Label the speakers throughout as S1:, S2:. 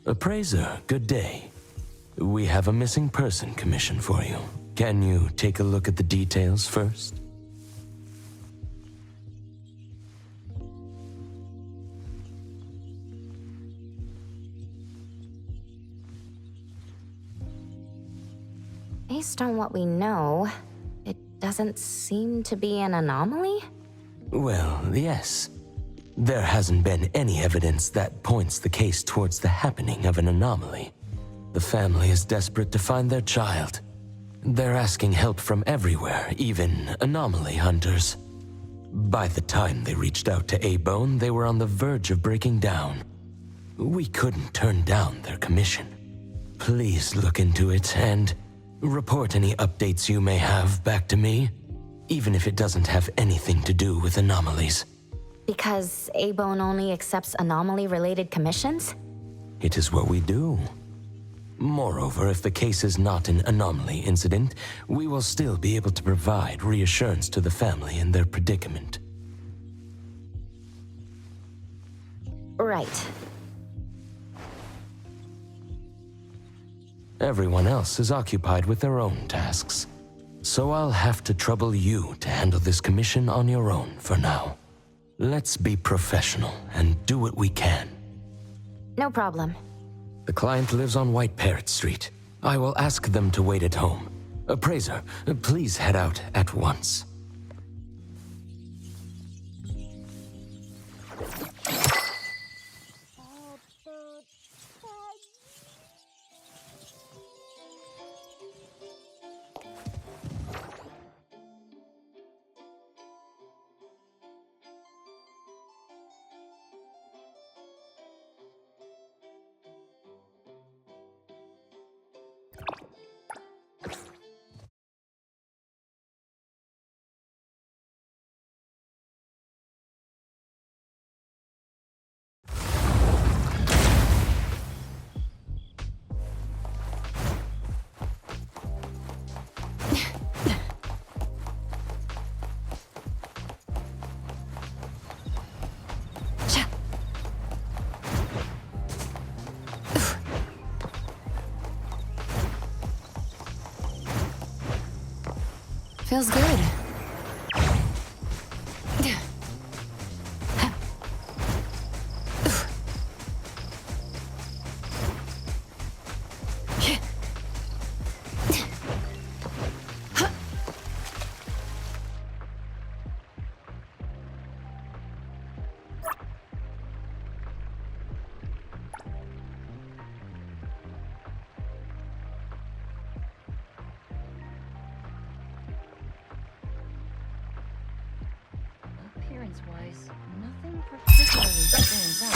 S1: Appraiser, good day. We have a missing person commission for you. Can you take a look at the details first?
S2: Based on what we know, it doesn't seem to be an anomaly?
S1: Well, yes. There hasn't been any evidence that points the case towards the happening of an anomaly. The family is desperate to find their child. They're asking help from everywhere, even anomaly hunters. By the time they reached out to A-Bone, they were on the verge of breaking down. We couldn't turn down their commission. Please look into it and report any updates you may have back to me, even if it doesn't have anything to do with anomalies.
S2: Because A-Bone only accepts anomaly-related commissions?
S1: It is what we do. Moreover, if the case is not an anomaly incident, we will still be able to provide reassurance to the family in their predicament.
S2: Right.
S1: Everyone else is occupied with their own tasks, so I'll have to trouble you to handle this commission on your own for now. Let's be professional and do what we can.
S2: No problem.
S1: The client lives on White Parrot Street. I will ask them to wait at home. Appraiser, please head out at once.
S2: Feels good.
S3: Appearance-wise, nothing particularly stands out.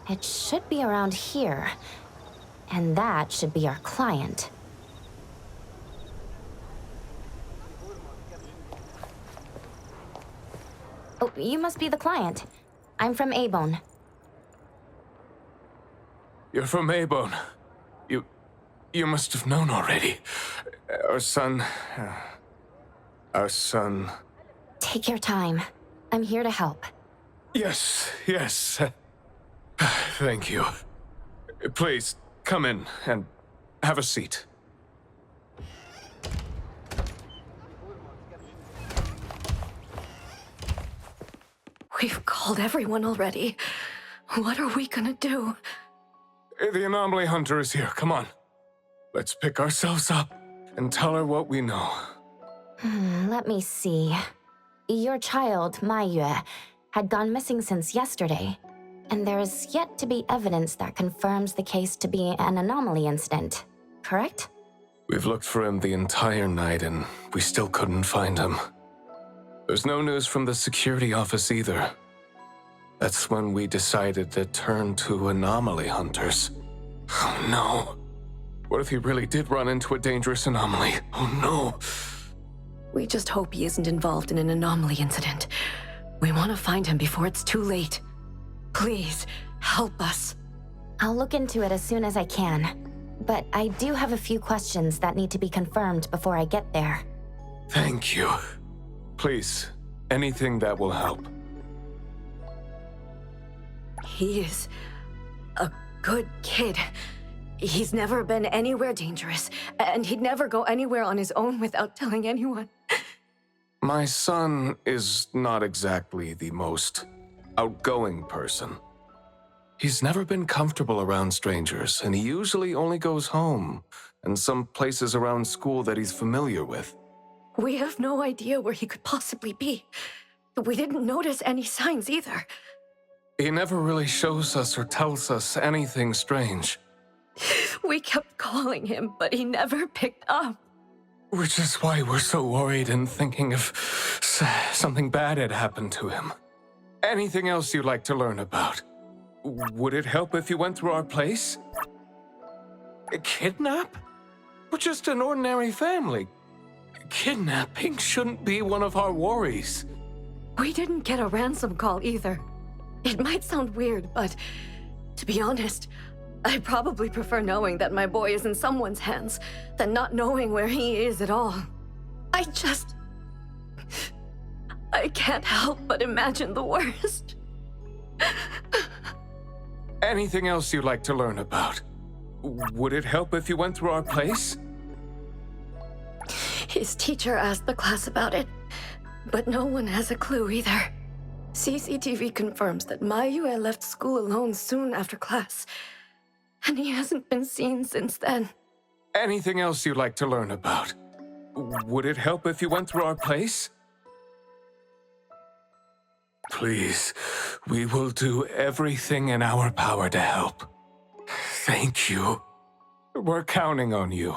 S2: It should be around here. And that should be our client. Oh, you must be the client. I'm from A-Bone.
S4: You're from A-Bone. You must have known already. Our son...
S2: Take your time. I'm here to help.
S4: Yes. Thank you. Please, come in and have a seat.
S5: We've called everyone already. What are we gonna do?
S4: The anomaly hunter is here. Come on. Let's pick ourselves up and tell her what we know.
S2: Let me see. Your child, Ma Yue, had gone missing since yesterday, and there is yet to be evidence that confirms the case to be an anomaly incident, correct?
S4: We've looked for him the entire night and we still couldn't find him. There's no news from the security office either. That's when we decided to turn to anomaly hunters. Oh no. What if he really did run into a dangerous anomaly? Oh no.
S5: We just hope he isn't involved in an anomaly incident. We want to find him before it's too late. Please, help us.
S2: I'll look into it as soon as I can. But I do have a few questions that need to be confirmed before I get there.
S4: Thank you. Please, anything that will help.
S5: He is a good kid. He's never been anywhere dangerous, and he'd never go anywhere on his own without telling anyone.
S4: My son is not exactly the most outgoing person. He's never been comfortable around strangers, and he usually only goes home and some places around school that he's familiar with.
S5: We have no idea where he could possibly be. We didn't notice any signs either.
S4: He never really shows us or tells us anything strange.
S5: We kept calling him, but he never picked up.
S4: Which is why we're so worried and thinking if something bad had happened to him. Anything else you'd like to learn about? Would it help if you went through our place? A kidnap? We're just an ordinary family. Kidnapping shouldn't be one of our worries.
S5: We didn't get a ransom call either. It might sound weird, but to be honest, I probably prefer knowing that my boy is in someone's hands than not knowing where he is at all. I can't help but imagine the worst.
S4: Anything else you'd like to learn about? Would it help if you went through our place?
S5: His teacher asked the class about it, but no one has a clue either. CCTV confirms that Mayue left school alone soon after class, and he hasn't been seen since then.
S4: Anything else you'd like to learn about? Would it help if you went through our place? Please, we will do everything in our power to help. Thank you. We're counting on you.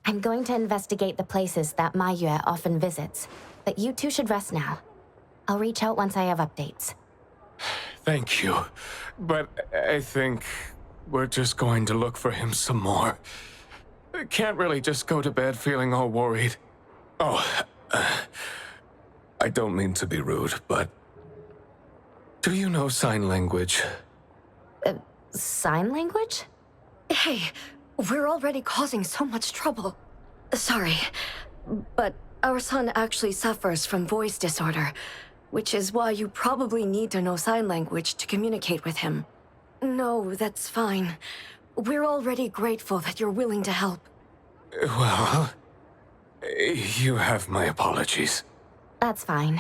S2: I'm going to investigate the places that Mayue often visits, but you two should rest now. I'll reach out once I have updates.
S4: Thank you. But I think we're just going to look for him some more. I can't really just go to bed feeling all worried. Oh, I don't mean to be rude, but do you know sign language?
S2: Sign language?
S5: Hey, we're already causing so much trouble. Sorry, but our son actually suffers from voice disorder, which is why you probably need to know sign language to communicate with him. No, that's fine. We're already grateful that you're willing to help.
S4: Well, you have my apologies.
S2: That's fine.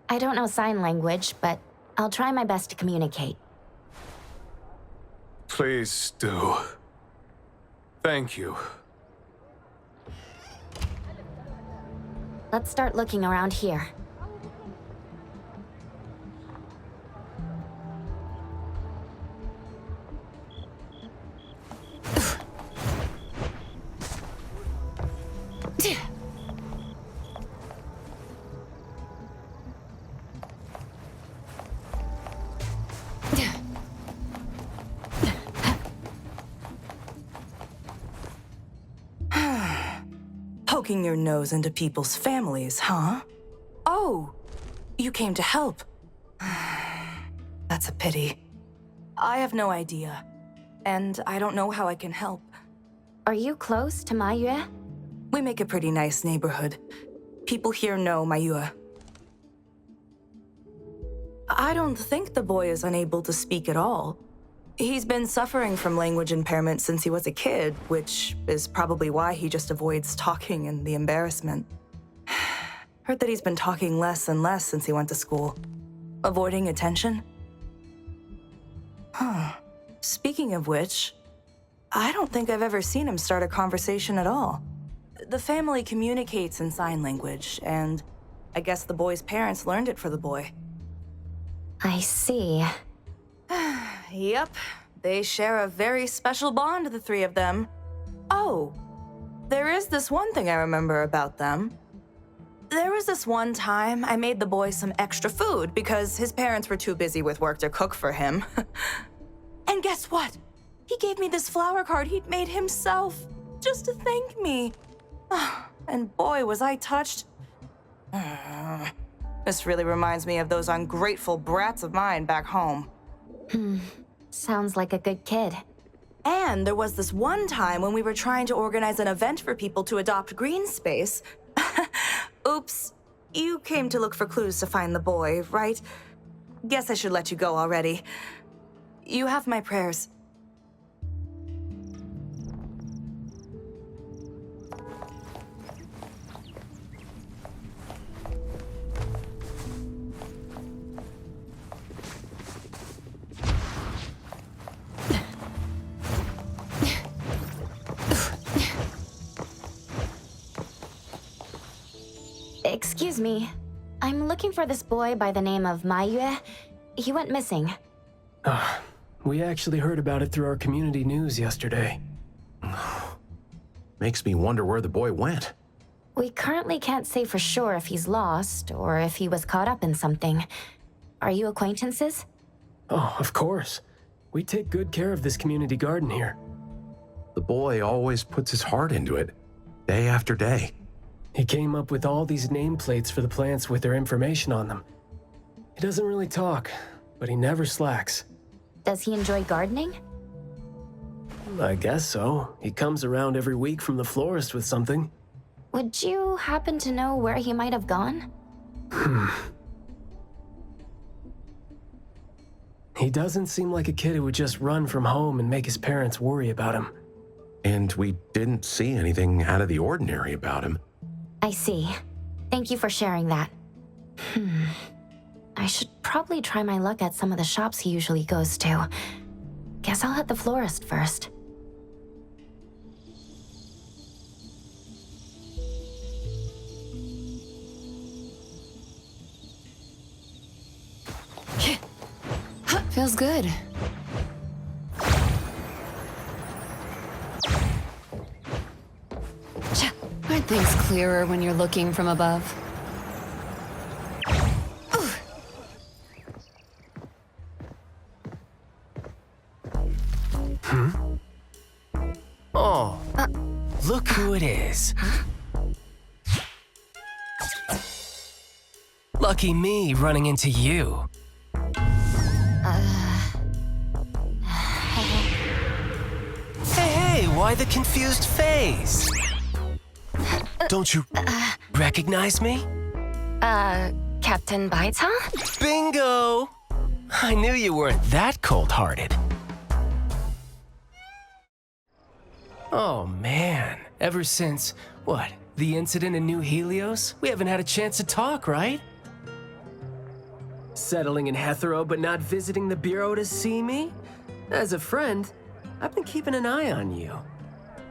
S2: I don't know sign language, but I'll try my best to communicate.
S4: Please do. Thank you.
S2: Let's start looking around here.
S6: poking your nose into people's families, huh? Oh, you came to help. That's a pity. I have no idea, and I don't know how I can help.
S2: Are you close to Ma Yue?
S6: We make a pretty nice neighborhood. People here know Mayua. I don't think the boy is unable to speak at all. He's been suffering from language impairment since he was a kid, which is probably why he just avoids talking and the embarrassment. Heard that he's been talking less and less since he went to school. Avoiding attention? Huh. Speaking of which, I don't think I've ever seen him start a conversation at all. The family communicates in sign language, and I guess the boy's parents learned it for the boy.
S2: I see.
S6: Yep, they share a very special bond, the three of them. Oh, there is this one thing I remember about them. There was this one time I made the boy some extra food because his parents were too busy with work to cook for him. And guess what? He gave me this flower card he'd made himself, just to thank me. And boy, was I touched. This really reminds me of those ungrateful brats of mine back home.
S2: Sounds like a good kid.
S6: And there was this one time when we were trying to organize an event for people to adopt green space. Oops, you came to look for clues to find the boy, right? Guess I should let you go already. You have my prayers.
S2: Excuse me. I'm looking for this boy by the name of Ma Yue. He went missing.
S7: We actually heard about it through our community news yesterday.
S8: Makes me wonder where the boy went.
S2: We currently can't say for sure if he's lost or if he was caught up in something. Are you acquaintances?
S7: Oh, of course. We take good care of this community garden here.
S8: The boy always puts his heart into it, day after day.
S7: He came up with all these nameplates for the plants with their information on them. He doesn't really talk, but he never slacks.
S2: Does he enjoy gardening?
S7: I guess so. He comes around every week from the florist with something.
S2: Would you happen to know where he might have gone?
S7: He doesn't seem like a kid who would just run from home and make his parents worry about him.
S8: And we didn't see anything out of the ordinary about him.
S2: I see. Thank you for sharing that. I should probably try my luck at some of the shops he usually goes to. Guess I'll hit the florist first.
S3: Feels good. Aren't things clearer when you're looking from above?
S1: Oh, look who it is. Lucky me running into you. Hey, why the confused face? Don't you recognize me?
S2: Captain Baita?
S1: Bingo! I knew you weren't that cold-hearted. Oh man, ever since, what, the incident in New Helios? We haven't had a chance to talk, right?
S7: Settling in Hetero but not visiting the Bureau to see me? As a friend, I've been keeping an eye on you.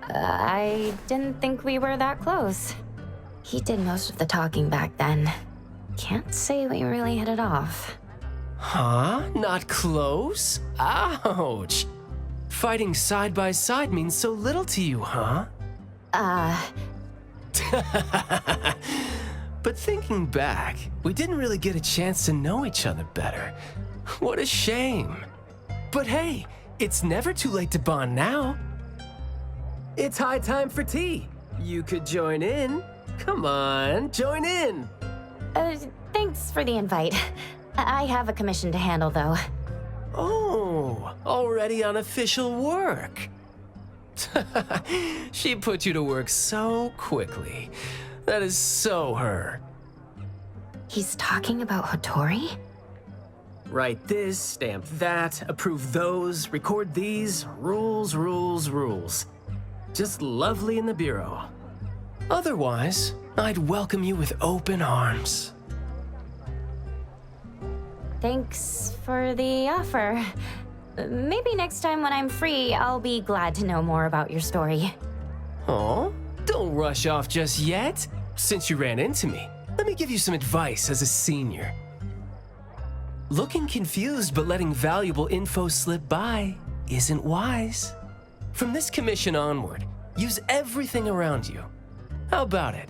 S2: I didn't think we were that close. He did most of the talking back then. Can't say we really hit it off.
S1: Huh? Not close? Ouch! Fighting side by side means so little to you, huh? But thinking back, we didn't really get a chance to know each other better. What a shame. But hey, it's never too late to bond now.
S7: It's high time for tea. You could join in. Come on, join in.
S2: Thanks for the invite. I have a commission to handle, though.
S7: Oh, already on official work. She put you to work so quickly. That is so her.
S2: He's talking about Hattori?
S7: Write this, stamp that, approve those, record these. Rules, rules, rules. Just lovely in the bureau. Otherwise, I'd welcome you with open arms.
S2: Thanks for the offer. Maybe next time when I'm free, I'll be glad to know more about your story.
S7: Oh, don't rush off just yet. Since you ran into me, let me give you some advice as a senior. Looking confused but letting valuable info slip by isn't wise. From this commission onward, use everything around you. How about it?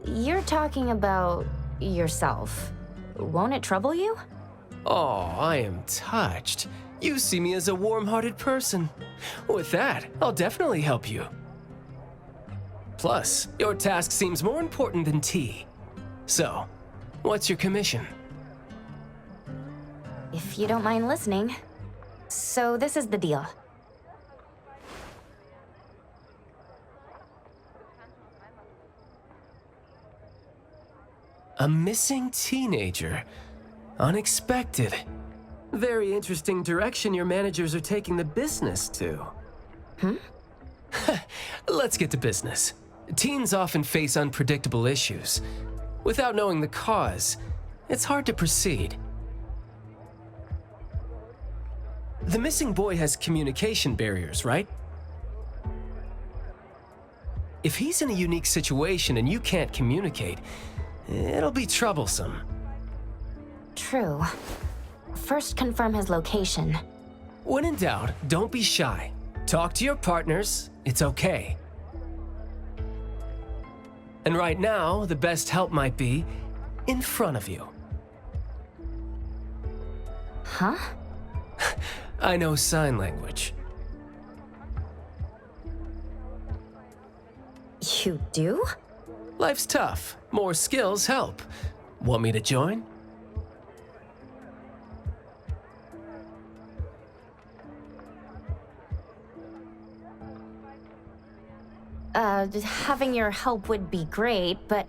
S2: You're talking about yourself. Won't it trouble you?
S7: Oh, I am touched. You see me as a warm-hearted person. With that, I'll definitely help you. Plus, your task seems more important than tea. So, what's your commission?
S2: If you don't mind listening. So this is the deal.
S7: A missing teenager. Unexpected. Very interesting direction your managers are taking the business to. Let's get to business. Teens often face unpredictable issues. Without knowing the cause, it's hard to proceed. The missing boy has communication barriers, right? If he's in a unique situation and you can't communicate, it'll be troublesome.
S2: True. First confirm his location.
S7: When in doubt, don't be shy. Talk to your partners, it's okay. And right now, the best help might be in front of you.
S2: Huh?
S7: I know sign language.
S2: You do?
S7: Life's tough. More skills help. Want me to join?
S2: Having your help would be great, but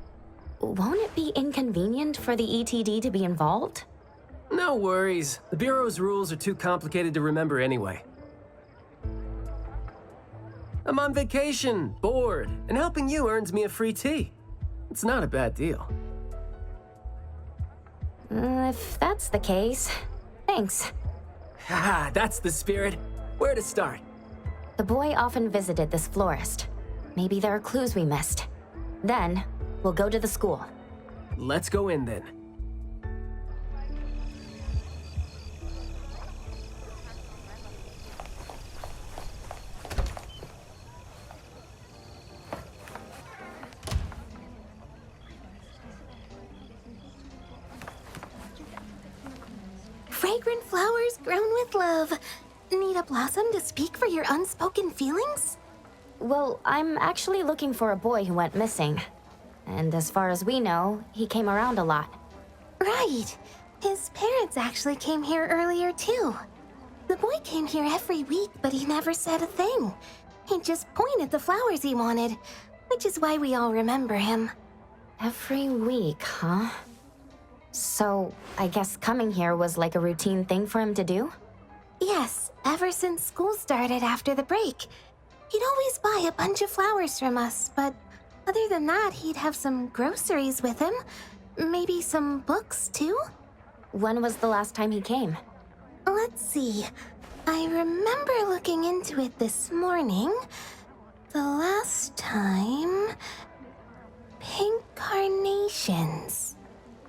S2: won't it be inconvenient for the ETD to be involved?
S7: No worries. The Bureau's rules are too complicated to remember anyway. I'm on vacation, bored, and helping you earns me a free tea. It's not a bad deal.
S2: If that's the case, thanks.
S7: Haha, that's the spirit. Where to start?
S2: The boy often visited this florist. Maybe there are clues we missed. Then, we'll go to the school.
S7: Let's go in then.
S9: Fragrant flowers grown with love. Need a blossom to speak for your unspoken feelings?
S2: Well, I'm actually looking for a boy who went missing. And as far as we know, he came around a lot.
S9: Right. His parents actually came here earlier, too. The boy came here every week, but he never said a thing. He just pointed the flowers he wanted, which is why we all remember him.
S2: Every week, huh? So, I guess coming here was like a routine thing for him to do?
S9: Yes, ever since school started after the break. He'd always buy a bunch of flowers from us, but other than that, he'd have some groceries with him. Maybe some books, too?
S2: When was the last time he came?
S9: Let's see. I remember looking into it this morning. The last time... Pink carnations.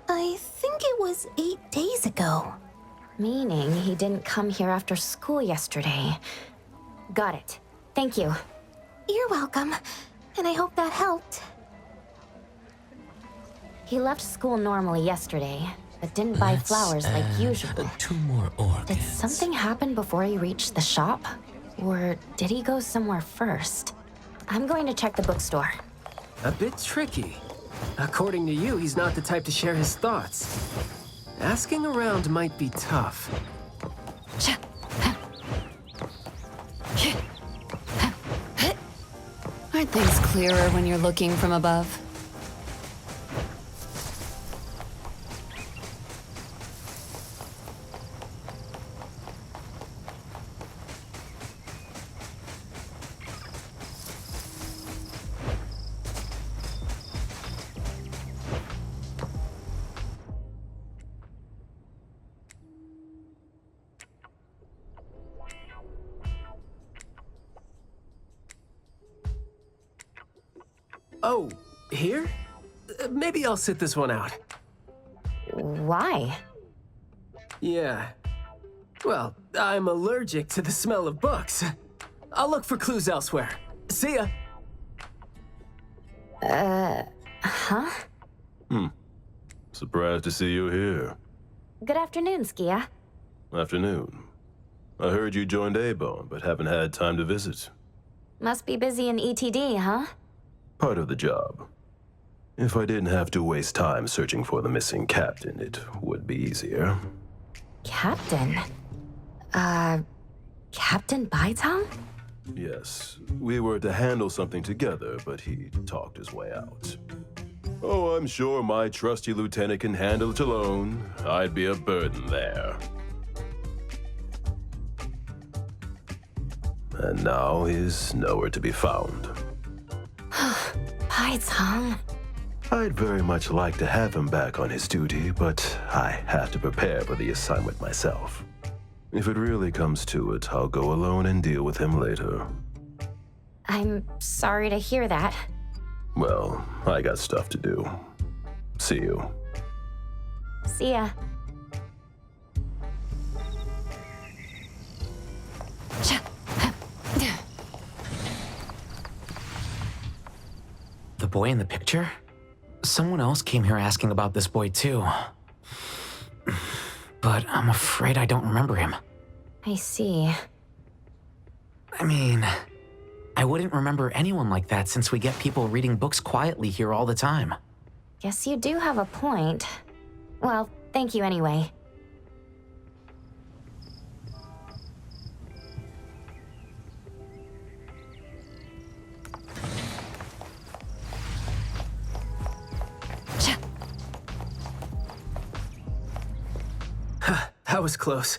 S9: I think it was 8 days ago.
S2: Meaning he didn't come here after school yesterday. Got it. Thank you.
S9: You're welcome, and I hope that helped.
S2: He left school normally yesterday, but didn't buy flowers like usual.
S1: 2 more orchids.
S2: Did something happen before he reached the shop? Or did he go somewhere first? I'm going to check the bookstore.
S7: A bit tricky. According to you, he's not the type to share his thoughts. Asking around might be tough.
S3: Aren't things clearer when you're looking from above?
S7: Oh, here? Maybe I'll sit this one out.
S2: Why?
S7: Yeah. Well, I'm allergic to the smell of books. I'll look for clues elsewhere. See ya.
S2: Huh?
S10: Surprised to see you here.
S2: Good afternoon, Skia.
S10: Afternoon. I heard you joined A-Bone, but haven't had time to visit.
S2: Must be busy in ETD, huh?
S10: Part of the job. If I didn't have to waste time searching for the missing captain, it would be easier.
S2: Captain? Captain Baitang?
S10: Yes, we were to handle something together, but he talked his way out. Oh, I'm sure my trusty lieutenant can handle it alone. I'd be a burden there. And now he's nowhere to be found.
S2: Baitang.
S10: I'd very much like to have him back on his duty, but I have to prepare for the assignment myself. If it really comes to it, I'll go alone and deal with him later.
S2: I'm sorry to hear that.
S10: Well, I got stuff to do. See you.
S2: See ya.
S11: The boy in the picture? Someone else came here asking about this boy too. But I'm afraid I don't remember him.
S2: I see.
S11: I mean, I wouldn't remember anyone like that since we get people reading books quietly here all the time.
S2: Guess you do have a point. Well, thank you anyway.
S7: That was close.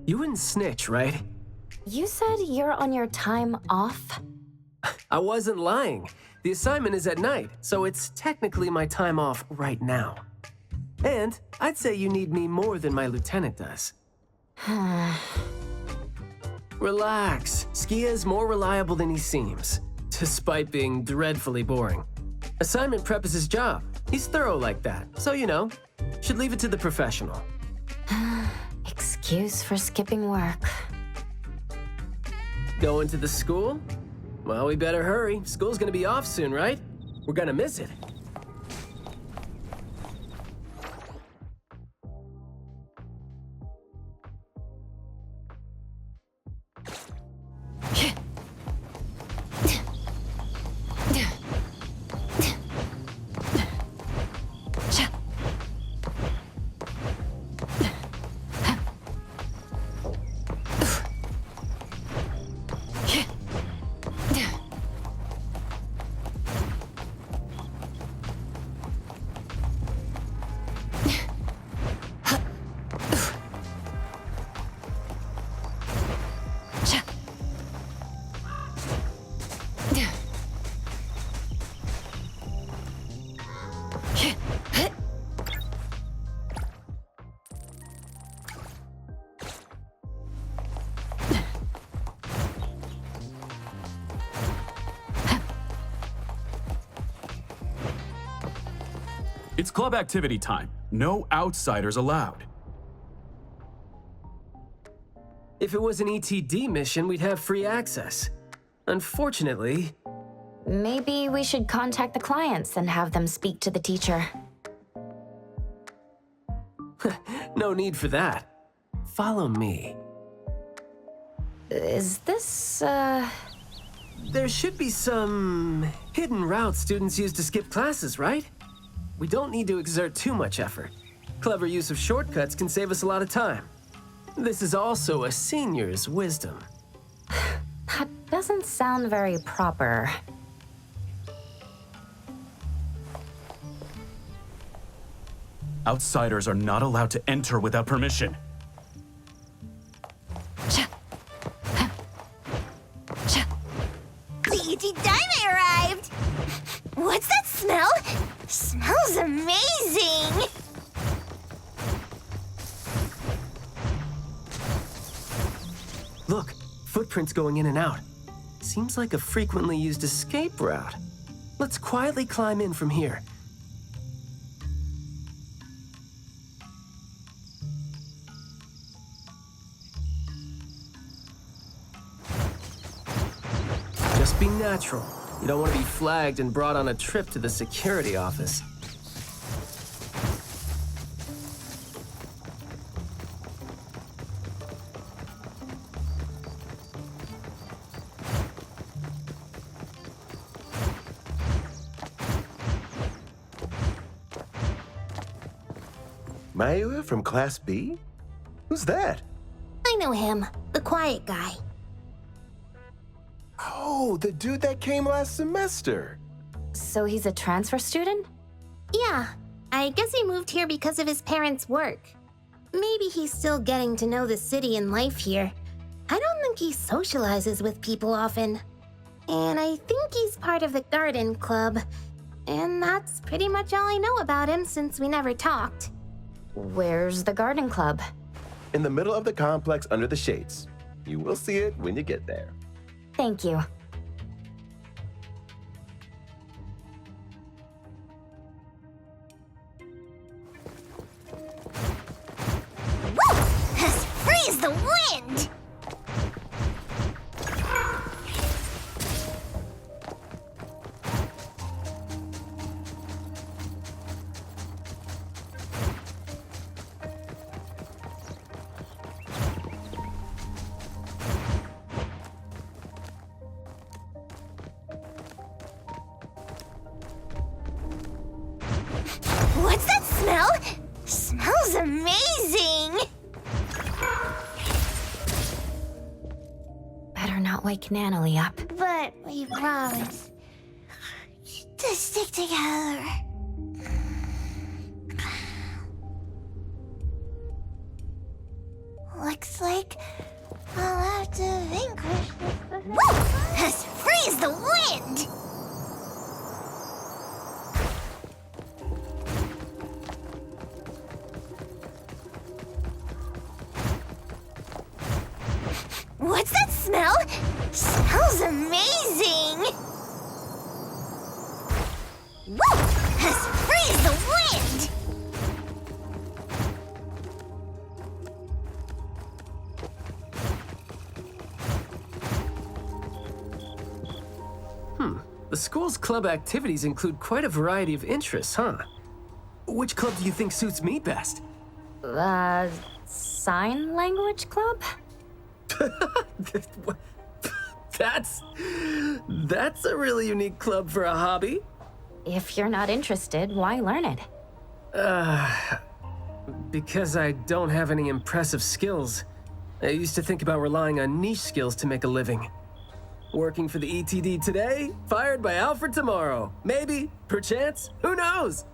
S7: You wouldn't snitch, right?
S2: You said you're on your time off?
S7: I wasn't lying. The assignment is at night, so it's technically my time off right now. And I'd say you need me more than my lieutenant does. Relax. Skia's more reliable than he seems, despite being dreadfully boring. Assignment prep is his job. He's thorough like that, so you know, should leave it to the professional.
S2: Excuse for skipping work.
S7: Going to the school? Well, we better hurry. School's gonna be off soon, right? We're gonna miss it.
S12: It's club activity time. No outsiders allowed.
S7: If it was an ETD mission, we'd have free access. Unfortunately...
S2: Maybe we should contact the clients and have them speak to the teacher.
S7: No need for that. Follow me.
S2: Is this,
S7: There should be some hidden routes students use to skip classes, right? We don't need to exert too much effort. Clever use of shortcuts can save us a lot of time. This is also a senior's wisdom.
S2: That doesn't sound very proper.
S12: Outsiders are not allowed to enter without permission.
S9: Luigi Diamond arrived! What's that smell? Smells amazing!
S7: Look, footprints going in and out. Seems like a frequently used escape route. Let's quietly climb in from here. Just be natural. You don't want to be flagged and brought on a trip to the security office.
S13: Mayua from Class B? Who's that?
S9: I know him, the quiet guy.
S13: Oh, the dude that came last semester.
S2: So he's a transfer student?
S9: Yeah, I guess he moved here because of his parents' work. Maybe he's still getting to know the city and life here. I don't think he socializes with people often. And I think he's part of the garden club. And that's pretty much all I know about him since we never talked.
S2: Where's the garden club?
S13: In the middle of the complex under the shades. You will see it when you get there.
S2: Thank you.
S9: Woo! As free as the wind! What's that smell? Smells amazing!
S2: Better not wake Nanalie up.
S9: But we promise to stick together. Looks like I'll have to vanquish this. Woo! As free as the wind! What's that smell? Smells amazing! Woo! As free as the wind!
S7: The school's club activities include quite a variety of interests, huh? Which club do you think suits me best?
S2: Sign language club?
S7: That's a really unique club for a hobby.
S2: If you're not interested, why learn it?
S7: Because I don't have any impressive skills. I used to think about relying on niche skills to make a living. Working for the ETD today, fired by Alfred tomorrow. Maybe, perchance, who knows?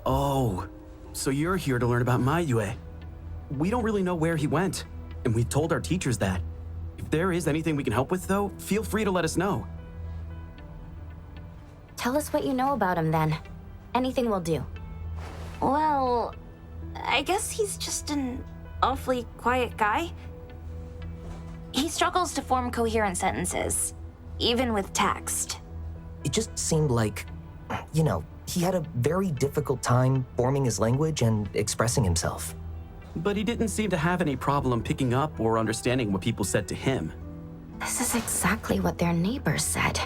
S12: Oh, so you're here to learn about Mayue. We don't really know where he went, and we've told our teachers that. If there is anything we can help with, though, feel free to let us know.
S2: Tell us what you know about him then. Anything will do.
S5: Well, I guess he's just an awfully quiet guy.
S14: struggles to form coherent sentences, even with text.
S15: It just seemed like, you know, he had a very difficult time forming his language and expressing himself.
S12: But he didn't seem to have any problem picking up or understanding what people said to him.
S2: This is exactly what their neighbors said.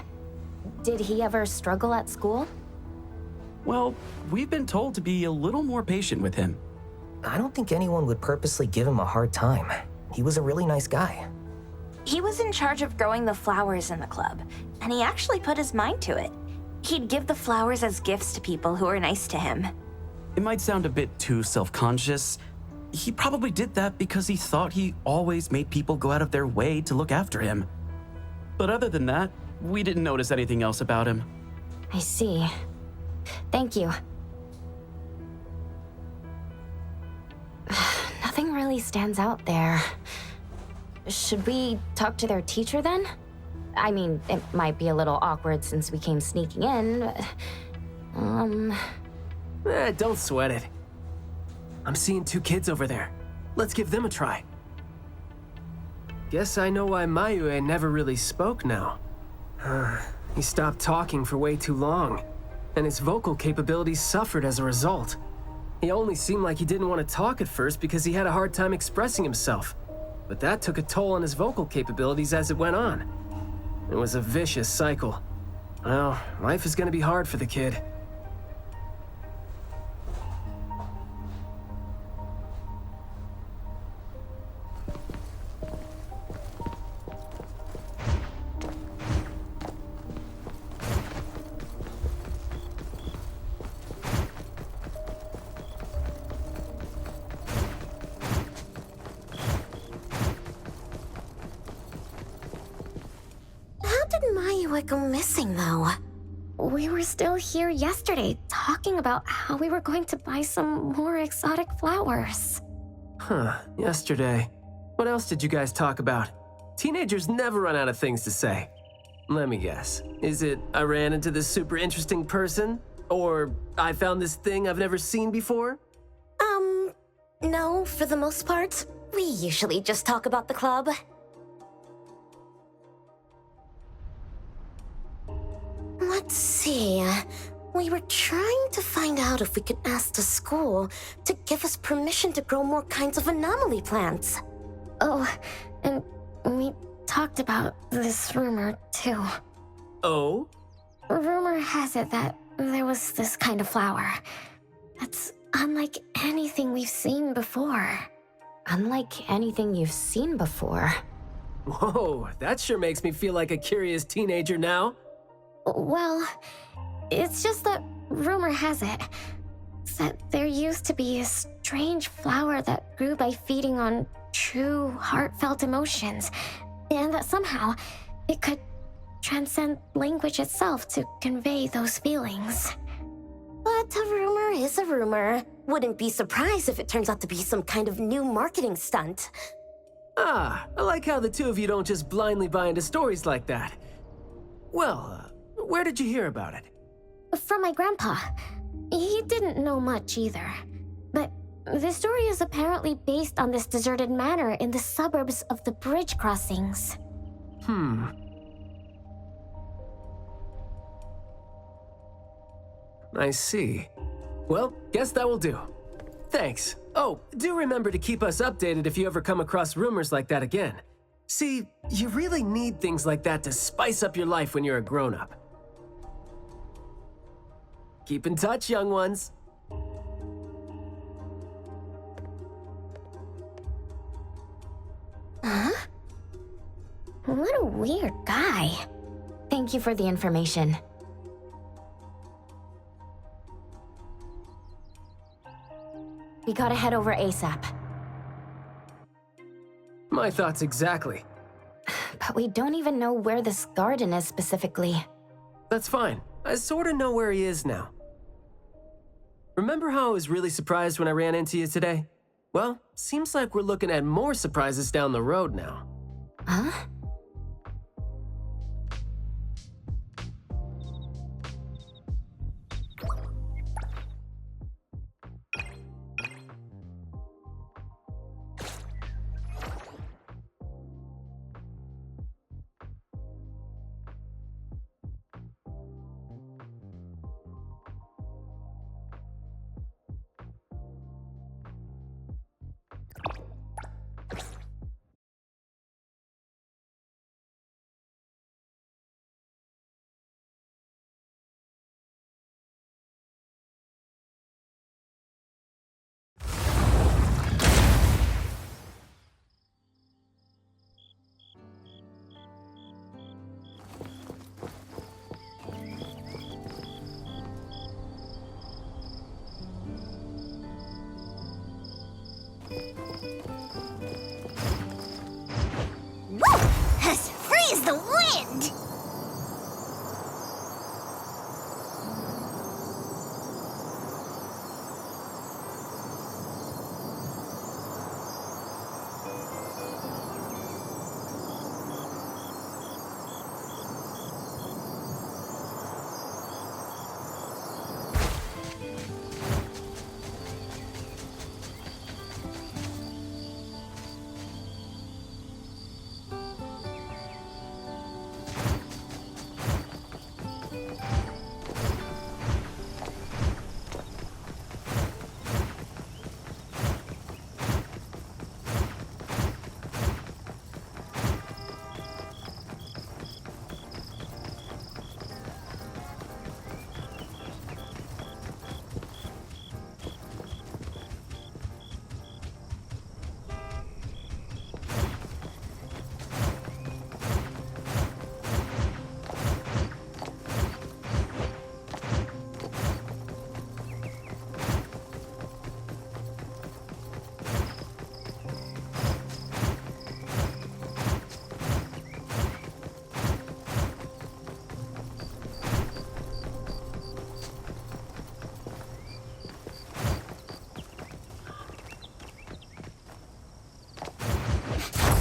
S2: Did he ever struggle at school?
S12: Well, we've been told to be a little more patient with him.
S15: I don't think anyone would purposely give him a hard time. He was a really nice guy.
S14: He was in charge of growing the flowers in the club, and he actually put his mind to it. He'd give the flowers as gifts to people who were nice to him.
S12: It might sound a bit too self-conscious. He probably did that because he thought he always made people go out of their way to look after him. But other than that, we didn't notice anything else about him.
S2: I see. Thank you. Nothing really stands out there. Should we talk to their teacher then? I mean, it might be a little awkward since we came sneaking in, but...
S7: Don't sweat it. I'm seeing 2 kids over there. Let's give them a try. Guess I know why Mayue never really spoke now. He stopped talking for way too long, and his vocal capabilities suffered as a result. He only seemed like he didn't want to talk at first because he had a hard time expressing himself. But that took a toll on his vocal capabilities as it went on. It was a vicious cycle. Well, life is gonna be hard for the kid.
S9: Go missing, though. We were still here yesterday, talking about how we were going to buy some more exotic flowers.
S7: Yesterday. What else did you guys talk about? Teenagers never run out of things to say. Let me guess. Is it I ran into this super interesting person? Or I found this thing I've never seen before?
S9: No, for the most part. We usually just talk about the club. Let's see. We were trying to find out if we could ask the school to give us permission to grow more kinds of anomaly plants. Oh, and we talked about this rumor, too.
S7: Oh?
S9: Rumor has it that there was this kind of flower that's unlike anything we've seen before.
S2: Unlike anything you've seen before?
S7: Whoa, that sure makes me feel like a curious teenager now.
S9: Well, it's just that rumor has it that there used to be a strange flower that grew by feeding on true, heartfelt emotions, and that somehow it could transcend language itself to convey those feelings. But a rumor is a rumor. Wouldn't be surprised if it turns out to be some kind of new marketing stunt.
S7: I like how the 2 of you don't just blindly buy into stories like that. Well, where did you hear about it?
S9: From my grandpa. He didn't know much either. But the story is apparently based on this deserted manor in the suburbs of the bridge crossings.
S7: I see. Well, guess that will do. Thanks. Oh, do remember to keep us updated if you ever come across rumors like that again. See, you really need things like that to spice up your life when you're a grown-up. Keep in touch, young ones.
S9: Huh? What a weird guy.
S2: Thank you for the information. We gotta head over ASAP.
S7: My thoughts exactly.
S2: But we don't even know where this garden is specifically.
S7: That's fine. I sorta know where he is now. Remember how I was really surprised when I ran into you today? Well, seems like we're looking at more surprises down the road now.
S2: Huh?
S9: Woo! As free as the wind!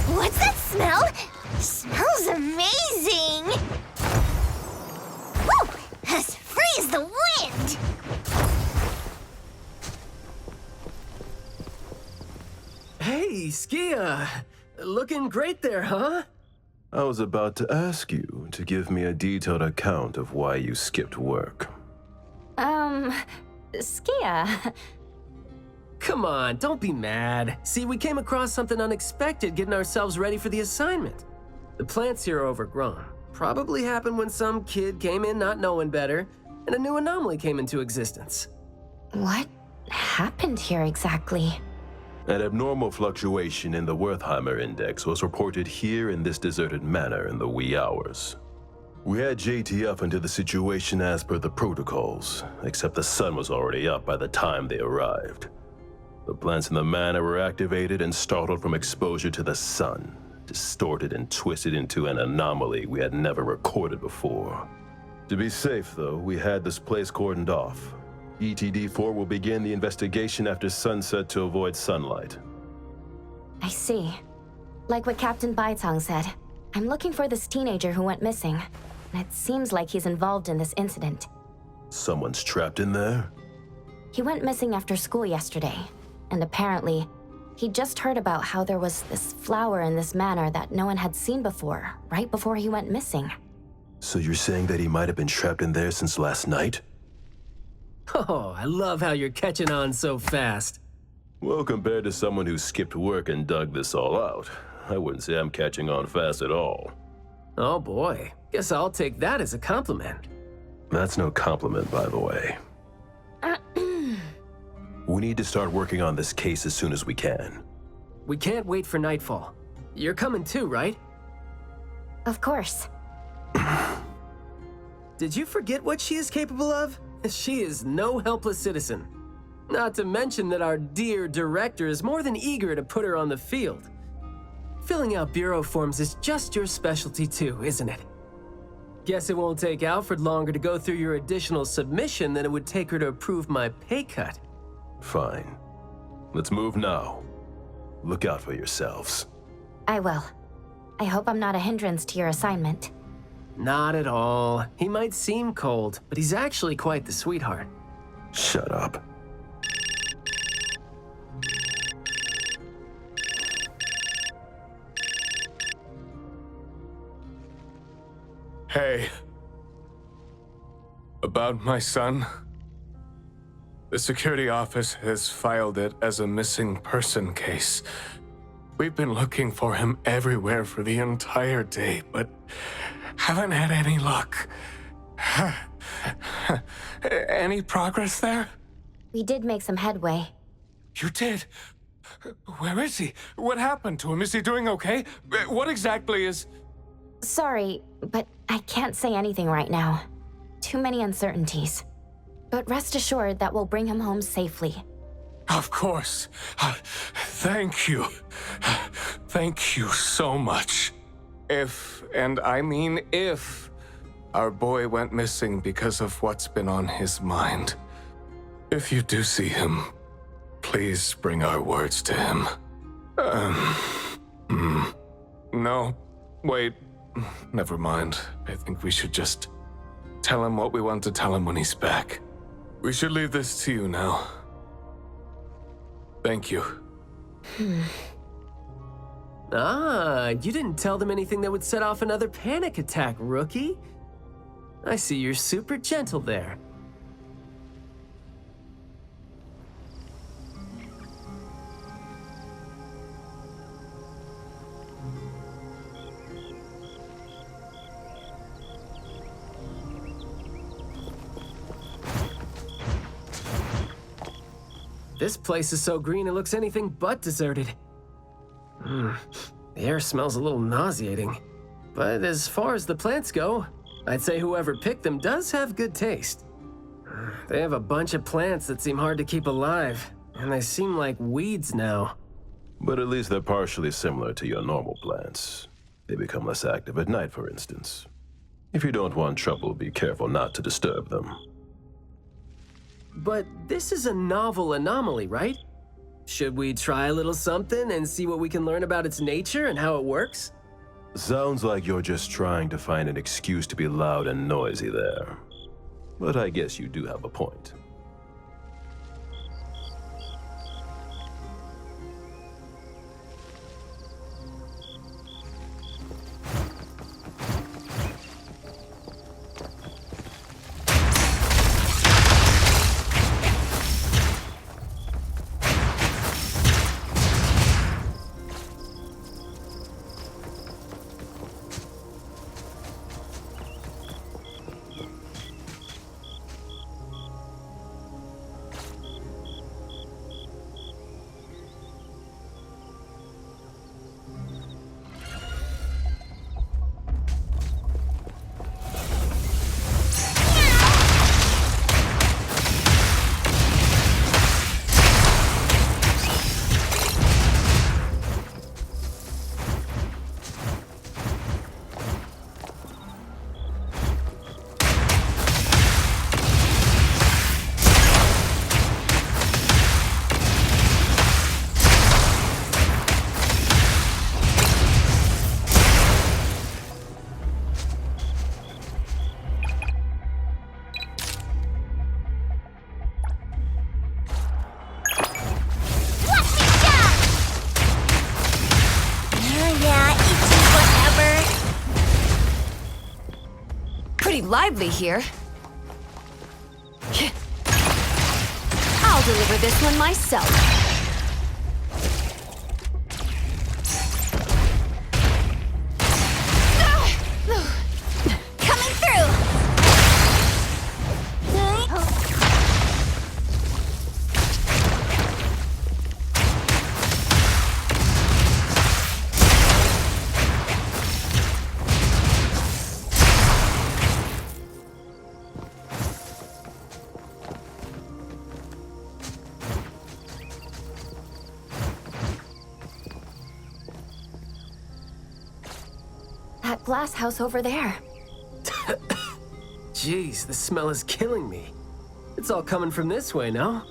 S9: What's that smell? Smells amazing! Woo! As free as the wind!
S7: Hey, Skia! Looking great there, huh?
S10: I was about to ask you to give me a detailed account of why you skipped work.
S2: Skia.
S7: Come on, don't be mad. See, we came across something unexpected getting ourselves ready for the assignment. The plants here are overgrown. Probably happened when some kid came in not knowing better, and a new anomaly came into existence.
S2: What happened here exactly?
S10: An abnormal fluctuation in the Wertheimer index was reported here in this deserted manor in the wee hours. We had JTF into the situation as per the protocols, except the sun was already up by the time they arrived. The plants in the manor were activated and startled from exposure to the sun, distorted and twisted into an anomaly we had never recorded before. To be safe, though, we had this place cordoned off. ETD-4 will begin the investigation after sunset to avoid sunlight.
S2: I see. Like what Captain Baitang said, I'm looking for this teenager who went missing. And it seems like he's involved in this incident.
S10: Someone's trapped in there?
S2: He went missing after school yesterday. And apparently, he just heard about how there was this flower in this manor that no one had seen before, right before he went missing.
S10: So you're saying that he might have been trapped in there since last night?
S7: Oh, I love how you're catching on so fast.
S10: Well, compared to someone who skipped work and dug this all out, I wouldn't say I'm catching on fast at all.
S7: Oh boy, guess I'll take that as a compliment.
S10: That's no compliment, by the way. We need to start working on this case as soon as we can.
S7: We can't wait for nightfall. You're coming too, right?
S2: Of course.
S7: Did you forget what she is capable of? She is no helpless citizen. Not to mention that our dear director is more than eager to put her on the field. Filling out bureau forms is just your specialty too, isn't it? Guess it won't take Alfred longer to go through your additional submission than it would take her to approve my pay cut.
S10: Fine. Let's move now. Look out for yourselves.
S2: I will. I hope I'm not a hindrance to your assignment.
S7: Not at all. He might seem cold, but he's actually quite the sweetheart.
S10: Shut up.
S4: Hey. About my son? The security office has filed it as a missing person case. We've been looking for him everywhere for the entire day, but haven't had any luck. Any progress there?
S2: We did make some headway.
S4: You did? Where is he? What happened to him? Is he doing okay? What exactly is...
S2: Sorry, but I can't say anything right now. Too many uncertainties. But rest assured that we'll bring him home safely.
S4: Of course. Thank you. Thank you so much. If, and I mean if, our boy went missing because of what's been on his mind, if you do see him, please bring our words to him. No, wait, never mind. I think we should just tell him what we want to tell him when he's back. We should leave this to you now. Thank you.
S7: Ah, you didn't tell them anything that would set off another panic attack, rookie. I see you're super gentle there. This place is so green it looks anything but deserted. The air smells a little nauseating. But as far as the plants go, I'd say whoever picked them does have good taste. They have a bunch of plants that seem hard to keep alive, and they seem like weeds now.
S10: But at least they're partially similar to your normal plants. They become less active at night, for instance. If you don't want trouble, be careful not to disturb them.
S7: But this is a novel anomaly, right? Should we try a little something and see what we can learn about its nature and how it works?
S10: Sounds like you're just trying to find an excuse to be loud and noisy there. But I guess you do have a point.
S3: Lively here. I'll deliver this one myself.
S9: Coming through!
S2: That glass house over there.
S7: Jeez, the smell is killing me. It's all coming from this way, no?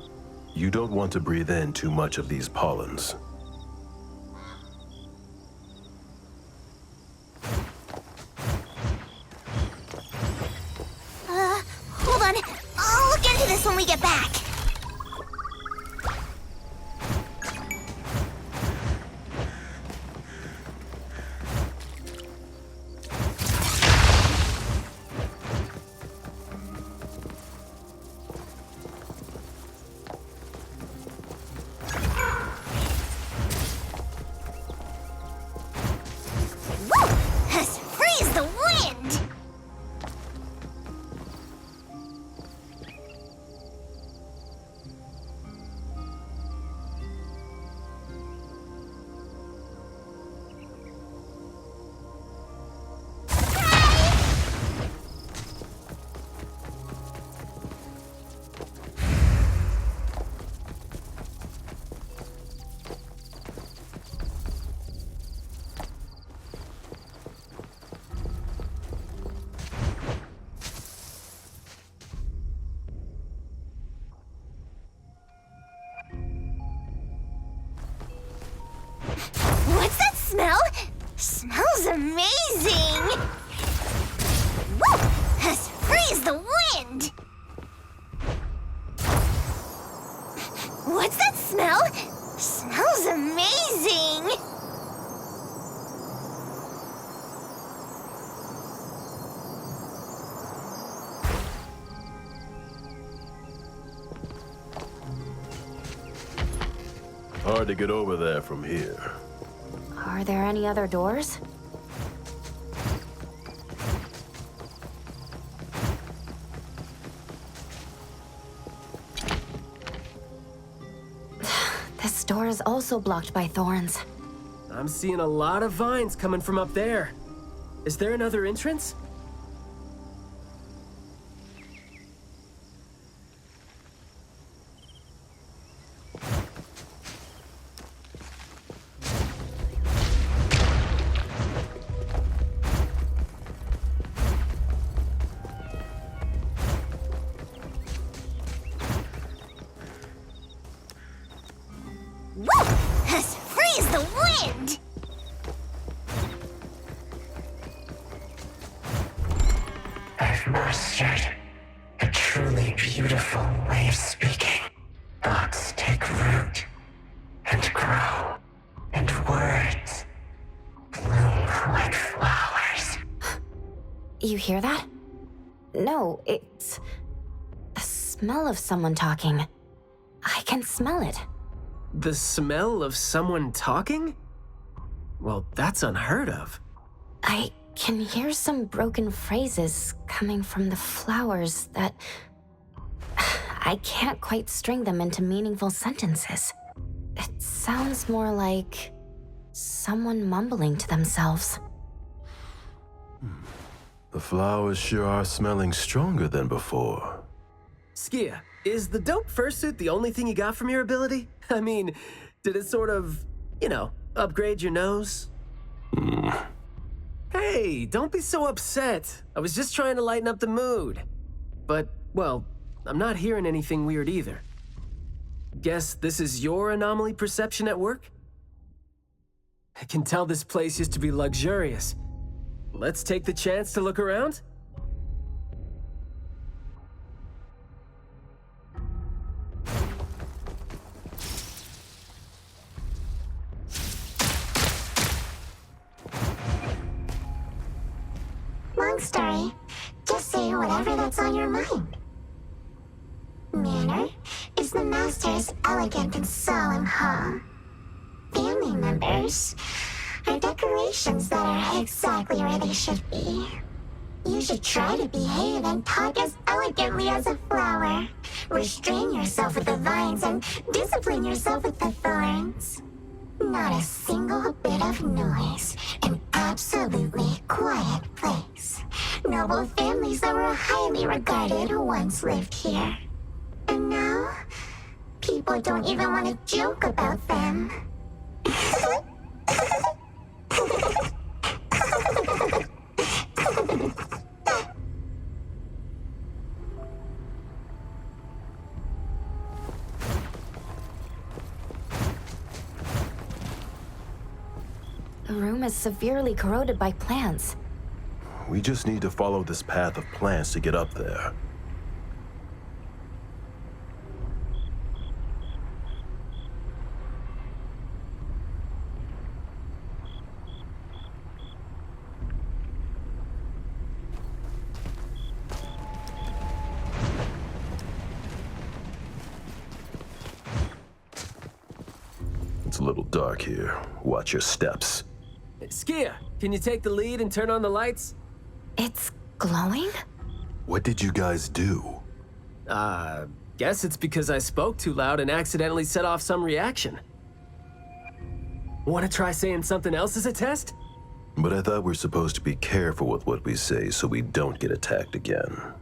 S10: You don't want to breathe in too much of these pollens.
S9: Hold on. I'll look into this when we get back. smells amazing! Woo! As free as the wind! What's that smell? Smells amazing!
S10: Hard to get over there from here.
S2: Are there any other doors? This door is also blocked by thorns.
S7: I'm seeing a lot of vines coming from up there. Is there another entrance?
S9: Woo! As free as the wind!
S16: I've mastered a truly beautiful way of speaking. Thoughts take root and grow, and words bloom like flowers.
S2: You hear that? No, it's the smell of someone talking. I can smell it.
S7: The smell of someone talking? Well, that's unheard of.
S2: I can hear some broken phrases coming from the flowers that I can't quite string them into meaningful sentences. It sounds more like someone mumbling to themselves.
S10: The flowers sure are smelling stronger than before.
S7: Skia, is the dope fursuit the only thing you got from your ability? I mean, did it sort of, upgrade your nose? Hey, don't be so upset. I was just trying to lighten up the mood. But, well, I'm not hearing anything weird either. Guess this is your anomaly perception at work? I can tell this place used to be luxurious. Let's take the chance to look around?
S9: Long story. Just say whatever that's on your mind. Manner is the master's elegant and solemn hall. Family members are decorations that are exactly where they should be. You should try to behave and talk as elegantly as a flower. Restrain yourself with the vines and discipline yourself with the thorns. Not a single bit of noise. An absolutely quiet place. Noble families that were highly regarded once lived here. And now, people don't even want to joke about them.
S2: The room is severely corroded by plants.
S10: We just need to follow this path of plants to get up there. It's a little dark here. Watch your steps.
S7: Skia, can you take the lead and turn on the lights?
S2: It's glowing?
S10: What did you guys do?
S7: Guess it's because I spoke too loud and accidentally set off some reaction. Want to try saying something else as a test?
S10: But I thought we're supposed to be careful with what we say so we don't get attacked again.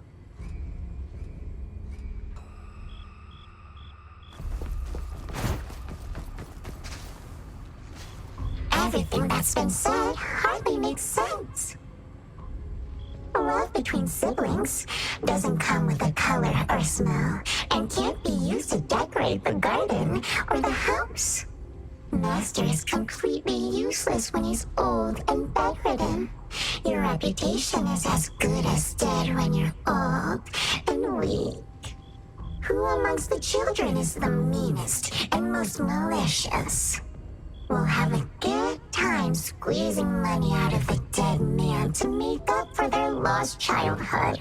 S9: Everything that's been said hardly makes sense. Love between siblings doesn't come with a color or smell and can't be used to decorate the garden or the house. Master is completely useless when he's old and bedridden. Your reputation is as good as dead when you're old and weak. Who amongst the children is the meanest and most malicious? We'll have a good time squeezing money out of the dead man to make up for their lost childhood.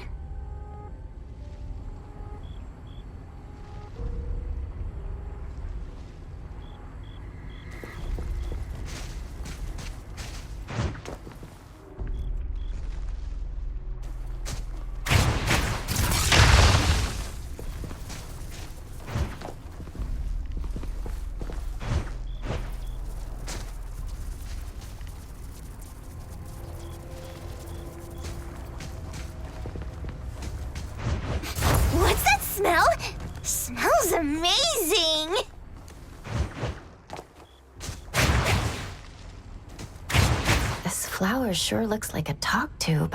S14: What's that smell? Smells amazing!
S2: This flower sure looks like a talk tube.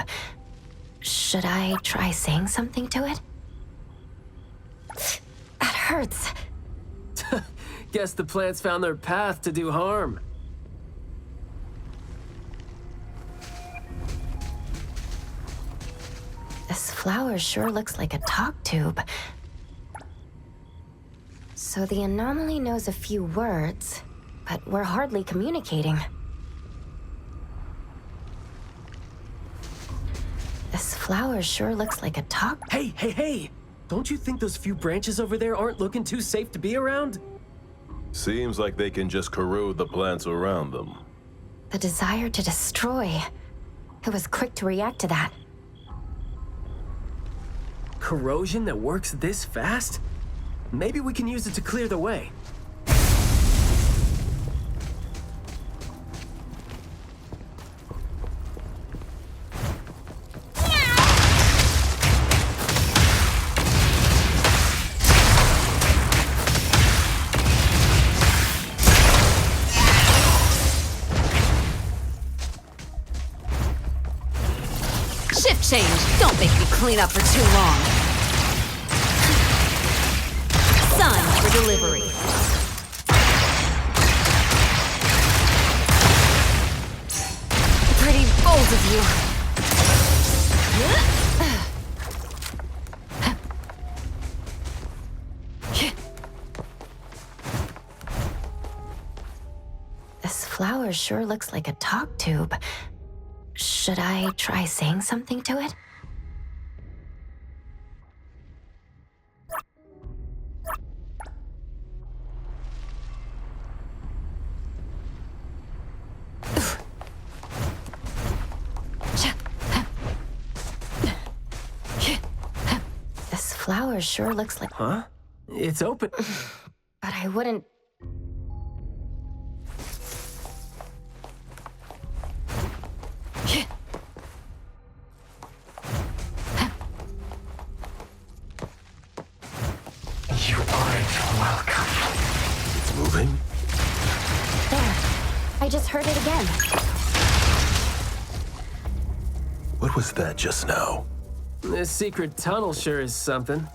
S2: Should I try saying something to it? That hurts.
S7: Guess the plants found their path to do harm.
S2: This flower sure looks like a talk tube. So the anomaly knows a few words, but we're hardly communicating. This flower sure looks like a talk...
S7: Hey! Don't you think those few branches over there aren't looking too safe to be around?
S10: Seems like they can just corrode the plants around them.
S2: The desire to destroy. It was quick to react to that.
S7: Corrosion that works this fast? Maybe we can use it to clear the way.
S3: Shift change. Don't make me clean up for too long. Sun for delivery. Pretty bold of you.
S2: This flower sure looks like a talk tube. Should I try saying something to it? This flower sure looks like...
S7: Huh? It's open.
S2: But I wouldn't...
S16: You aren't welcome.
S10: It's moving?
S2: There. I just heard it again.
S10: What was that just now?
S7: This secret tunnel sure is something.